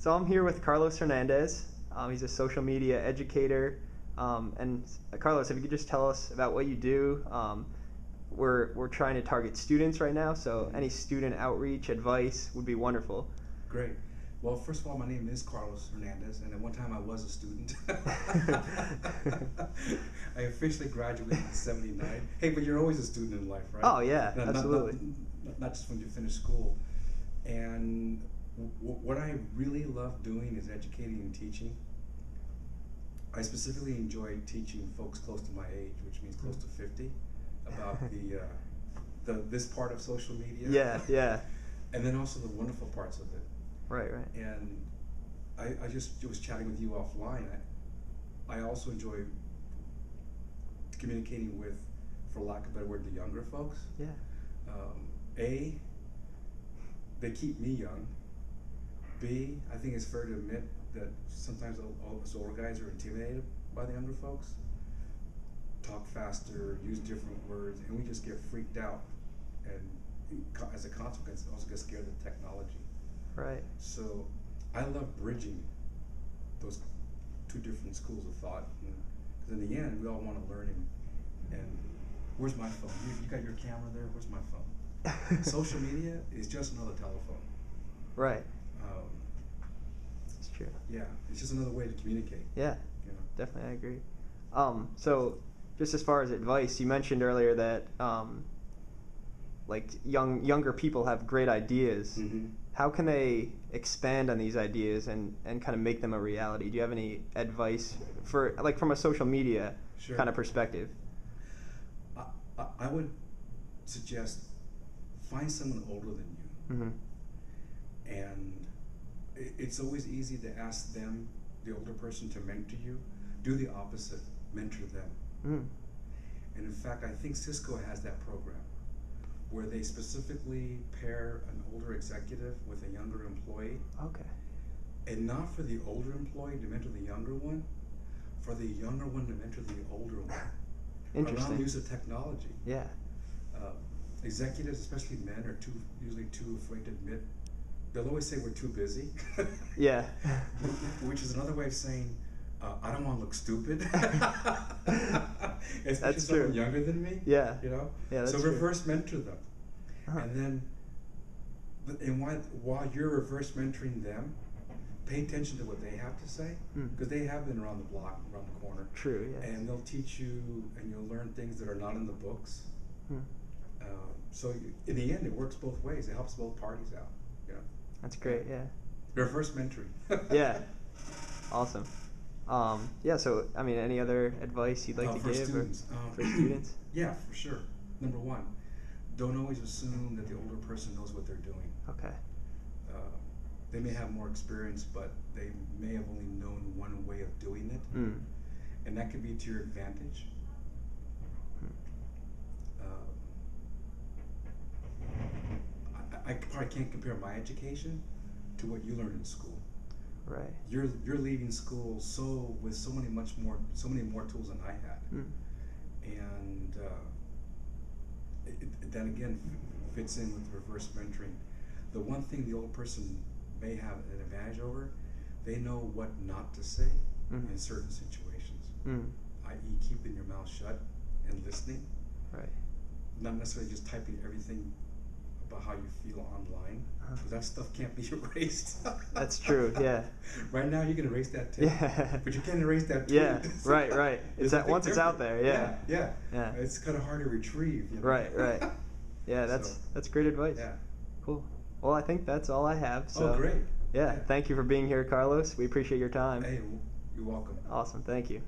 So I'm here with Carlos Hernandez. He's a social media educator. And Carlos, if you could just tell us about what you do. We're trying to target students right now, so any student outreach advice would be wonderful. Great. Well, first of all, my name is Carlos Hernandez, and at one time I was a student. I officially graduated in '79. Hey, but you're always a student in life, right? Oh yeah, absolutely. Not just when you finish school. And what I really love doing is educating and teaching. I specifically enjoy teaching folks close to my age, which means close to 50, about this part of social media. Yeah, yeah. And then also the wonderful parts of it. Right, right. And I just was chatting with you offline. I also enjoy communicating with, for lack of a better word, the younger folks. Yeah. They keep me young. B, I think it's fair to admit that sometimes all us older guys are intimidated by the younger folks. Talk faster, use different words, and we just get freaked out. And as a consequence, also get scared of the technology. Right. So I love bridging those two different schools of thought. Because in the end, we all want to learn. And where's my phone? You got your camera there? Where's my phone? Social media is just another telephone. Right. It's true. Yeah, it's just another way to communicate. Yeah, you know? Definitely, I agree. So just as far as advice, you mentioned earlier that like younger people have great ideas. Mm-hmm. How can they expand on these ideas and kind of make them a reality? Do you have any advice for, like, from a social media Sure. kind of perspective? I would suggest find someone older than you. Mm-hmm. And it's always easy to ask them, the older person, to mentor you. Do the opposite, mentor them. Mm. And in fact, I think Cisco has that program where they specifically pair an older executive with a younger employee. Okay. And not for the older employee to mentor the younger one, for the younger one to mentor the older one. Interesting. Around the use of technology. Yeah. Executives, especially men, are usually too afraid to admit. They'll always say we're too busy. Yeah. Which is another way of saying, I don't want to look stupid. Especially That's someone true. younger than me. Yeah. You know? Yeah, that's so true. reverse mentor them. Uh-huh. And then, while you're reverse mentoring them, pay attention to what they have to say, because they have been around the block, around the corner. True, yes. And they'll teach you, and you'll learn things that are not in the books. So in the end, it works both ways. It helps both parties out. You know? That's great, yeah. Reverse mentoring. Yeah. Awesome. Yeah, so, I mean, any other advice you'd like to for give students. for students? Yeah, for sure. Number one, don't always assume that the older person knows what they're doing. Okay. They may have more experience, but they may have only known one way of doing it. And that could be to your advantage. I probably can't compare my education to what you learned in school. Right. You're leaving school with so many more tools than I had. And that again fits in with reverse mentoring. The one thing the older person may have an advantage over, they know what not to say in certain situations, i.e. keeping your mouth shut and listening. Right. Not necessarily just typing everything about how you feel online, because that stuff can't be erased. That's true, yeah. Right now you can erase that tape, but you can't erase that tweet. Yeah, right. It's that once it's out there, yeah. It's kind of hard to retrieve. You know? Right. Yeah, that's great advice. Yeah. Cool. Well, I think that's all I have. So, great. Yeah, thank you for being here, Carlos. We appreciate your time. Hey, you're welcome. Awesome, thank you.